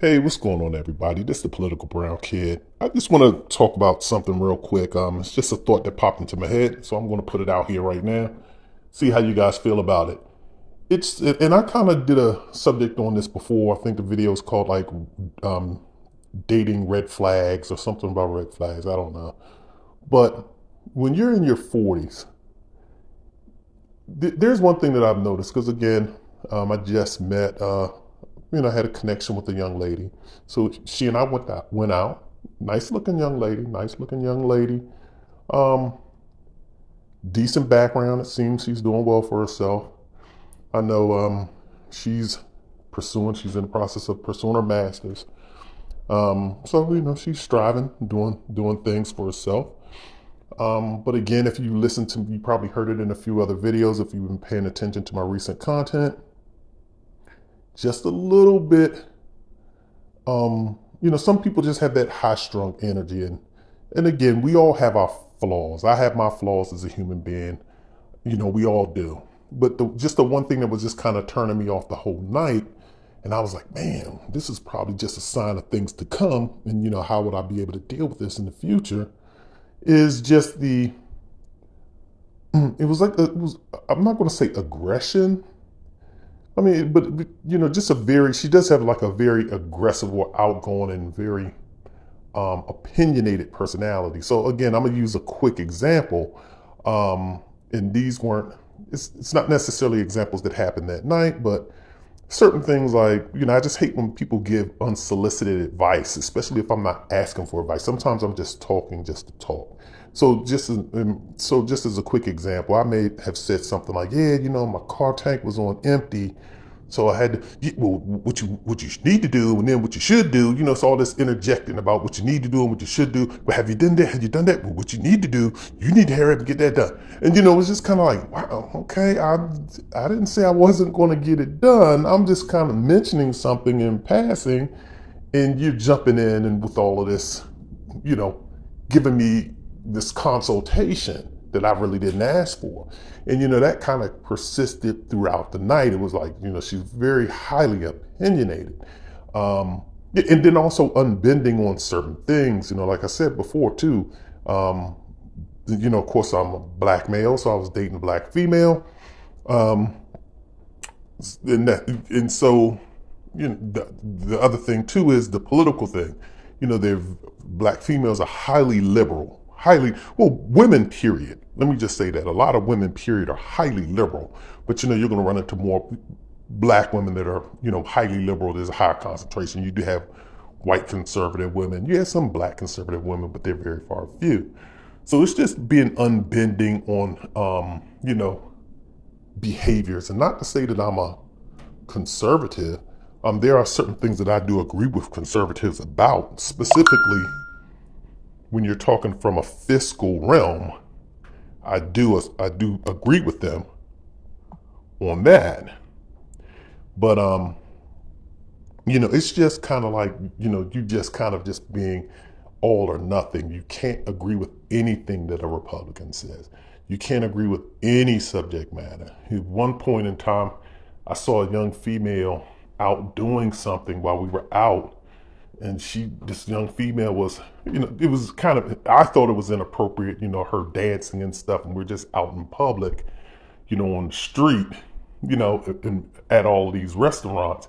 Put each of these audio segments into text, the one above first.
Hey, what's going on, everybody? This is the Political Brown Kid. I just want to talk about something real quick. It's just a thought that popped into my head, so I'm going to put it out here right now. See how you guys feel about it. And I kind of did a subject on this before. I think the video is called like um, dating red flags or something about red flags. I don't know. But when you're in your 40s, there's one thing that I've noticed because again, I just met, I had a connection with a young lady. So she and I went out. Nice looking young lady. Nice looking young lady. Um, Decent background. It seems she's doing well for herself. I know she's she's in the process of pursuing her master's. So she's striving, doing things for herself. But again, if you listen to me, you probably heard it in a few other videos. If you've been paying attention to my recent content, just a little bit. Some people just have that high strung energy, and again, we all have our flaws. I have my flaws as a human being. We all do. But just the one thing that was just kind of turning me off the whole night, and I was like, man, this is probably just a sign of things to come. And how would I be able to deal with this in the future? Is just it was like I'm not going to say aggression. I mean, but just she does have like a very aggressive or outgoing and very opinionated personality. So again, I'm gonna use a quick example. And these weren't. It's not necessarily examples that happened that night, but certain things like I just hate when people give unsolicited advice, especially if I'm not asking for advice. Sometimes I'm just talking just to talk. So just as a quick example, I may have said something like, "Yeah, my car tank was on empty, so I had to, well, what you need to do, and then what you should do, it's all this interjecting about what you need to do and what you should do. But have you done that? Have you done that? Well, what you need to do, you need to hurry up and get that done." And it's just kind of like, wow, okay, I didn't say I wasn't going to get it done. I'm just kind of mentioning something in passing, and you're jumping in and with all of this, you know, giving me this consultation that I really didn't ask for. And that kind of persisted throughout the night. It was like, she's very highly opinionated. And then also unbending on certain things, like I said before too. Of course I'm a black male, so I was dating a black female. Um, and so the other thing too is the political thing. They're black females are highly liberal, highly well, women period. Let me just say that a lot of women period are highly liberal, but you're going to run into more black women that are highly liberal. There's a higher concentration. You do have white conservative women. You have some black conservative women, but they're very far few. So it's just being unbending on behaviors, and not to say that I'm a conservative. There are certain things that I do agree with conservatives about, specifically when you're talking from a fiscal realm. I do agree with them on that, but it's just kind of like you just kind of just being all or nothing. You can't agree with anything that a Republican says. You can't agree with any subject matter. At one point in time, I saw a young female out doing something while we were out, and this young female was, it was kind of, I thought it was inappropriate, her dancing and stuff, and we're just out in public, on the street, at all of these restaurants.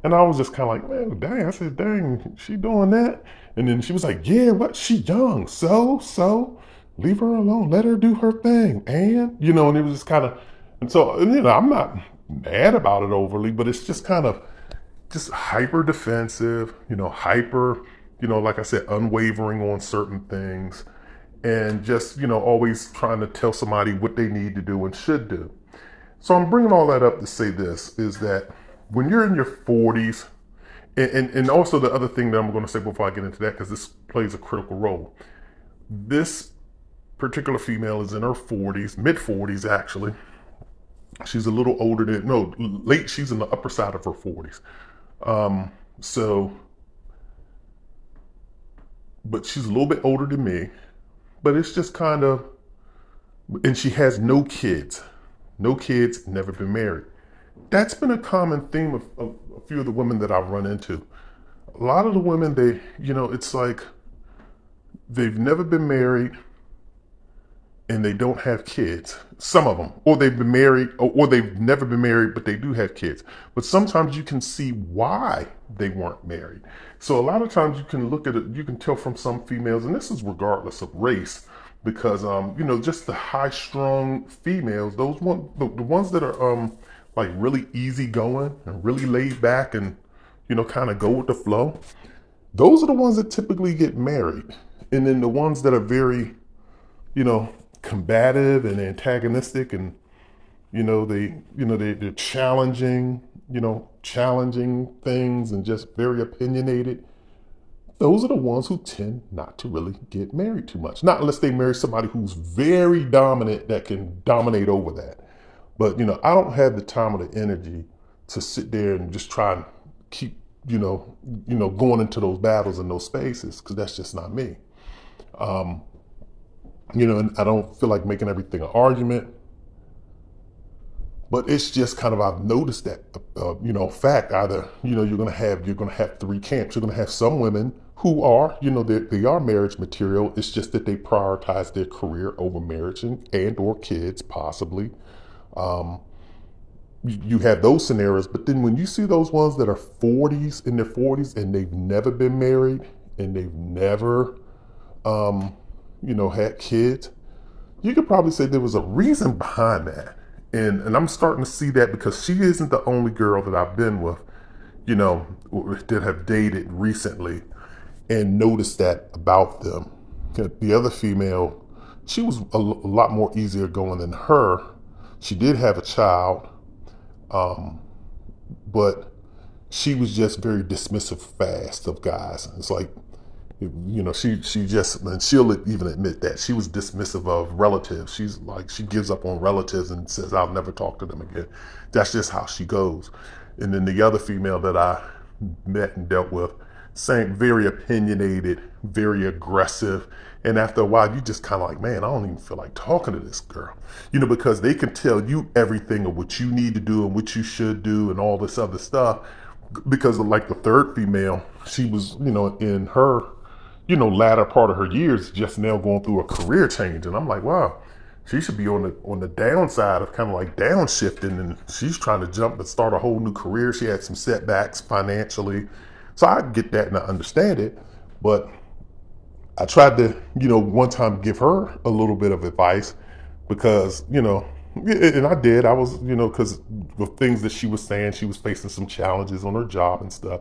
And I was just kind of like, man, dang. I said, dang, she doing that? And then she was like, yeah, what? She young. So, leave her alone. Let her do her thing. And it was just kind of, and so, I'm not mad about it overly, but it's just kind of just hyper defensive, hyper, like I said, unwavering on certain things. And just, always trying to tell somebody what they need to do and should do. So I'm bringing all that up to say this is that when you're in your 40s, and also the other thing that I'm going to say before I get into that, because this plays a critical role. This particular female is in her 40s, mid 40s actually. She's a little older than, no, late, she's in the upper side of her 40s. So, but she's a little bit older than me, but it's just kind of, and she has no kids, never been married. That's been a common theme of a few of the women that I've run into. A lot of the women, it's like they've never been married and they don't have kids. Some of them, or they've been married, or they've never been married, but they do have kids. But sometimes you can see why they weren't married. So a lot of times you can look at it, you can tell from some females, and this is regardless of race, because just the high-strung females, the ones that are like really easygoing and really laid back and kind of go with the flow. Those are the ones that typically get married, and then the ones that are very you know, combative and antagonistic, and they're challenging things and just very opinionated. Those are the ones who tend not to really get married too much. Not unless they marry somebody who's very dominant that can dominate over that. But I don't have the time or the energy to sit there and just try and keep going into those battles in those spaces, because that's just not me. And I don't feel like making everything an argument, but it's just kind of, I've noticed that, fact, either, you're going to have three camps. You're going to have some women who are, they are marriage material. It's just that they prioritize their career over marriage and or kids, possibly. You have those scenarios, but then when you see those ones that are in their 40s, and they've never been married and they've never, had kids, you could probably say there was a reason behind that. And I'm starting to see that, because she isn't the only girl that I've been with, that have dated recently and noticed that about them. The other female, she was a lot more easier going than her. She did have a child, but she was just very dismissive fast of guys. It's like, she just, and she'll even admit that she was dismissive of relatives. She's like, she gives up on relatives and says, I'll never talk to them again. That's just how she goes. And then the other female that I met and dealt with, same, very opinionated, very aggressive. And after a while, you just kind of like, man, I don't even feel like talking to this girl, because they can tell you everything of what you need to do and what you should do and all this other stuff. Because of, like, the third female, she was, in her latter part of her years, just now going through a career change. And I'm like, wow, she should be on the downside of kind of like downshifting, and she's trying to jump and start a whole new career. She had some setbacks financially. So I get that and I understand it. But I tried to, one time give her a little bit of advice, because, and I did. I was, because the things that she was saying, she was facing some challenges on her job and stuff.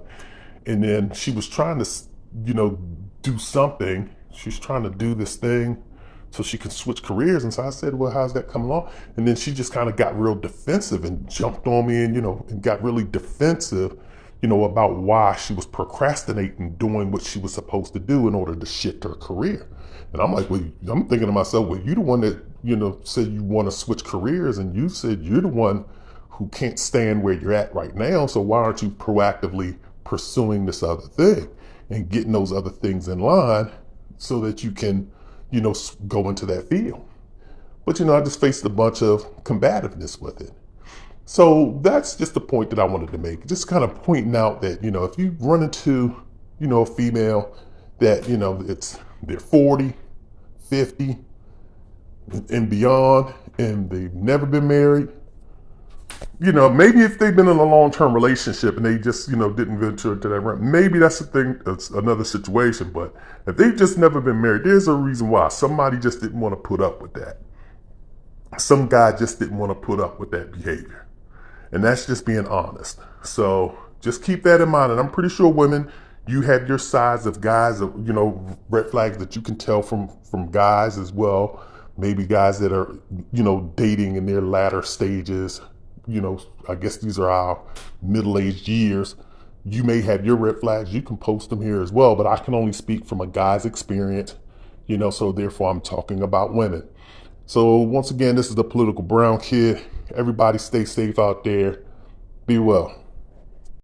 And then she was trying to, do something. She's trying to do this thing so she can switch careers. And so I said, well, how's that coming along? And then she just kind of got real defensive and jumped on me, and got really defensive, about why she was procrastinating doing what she was supposed to do in order to shift her career. And I'm like, well, I'm thinking to myself, well, you're the one that, said you want to switch careers, and you said you're the one who can't stand where you're at right now. So why aren't you proactively pursuing this other thing and getting those other things in line so that you can, go into that field? But, I just faced a bunch of combativeness with it. So that's just the point that I wanted to make. Just kind of pointing out that, if you run into, a female that, they're 40, 50 and beyond, and they've never been married, maybe if they've been in a long-term relationship and they just, didn't venture into that realm, maybe that's the thing, that's another situation. But if they've just never been married, there's a reason why. Somebody just didn't want to put up with that. Some guy just didn't want to put up with that behavior. And that's just being honest. So just keep that in mind. And I'm pretty sure women, you have your sides of guys, red flags that you can tell from guys as well. Maybe guys that are, dating in their latter stages. I guess these are our middle-aged years. You may have your red flags. You can post them here as well. But I can only speak from a guy's experience, so therefore I'm talking about women. So once again, this is the Political Brown Kid. Everybody stay safe out there. Be well.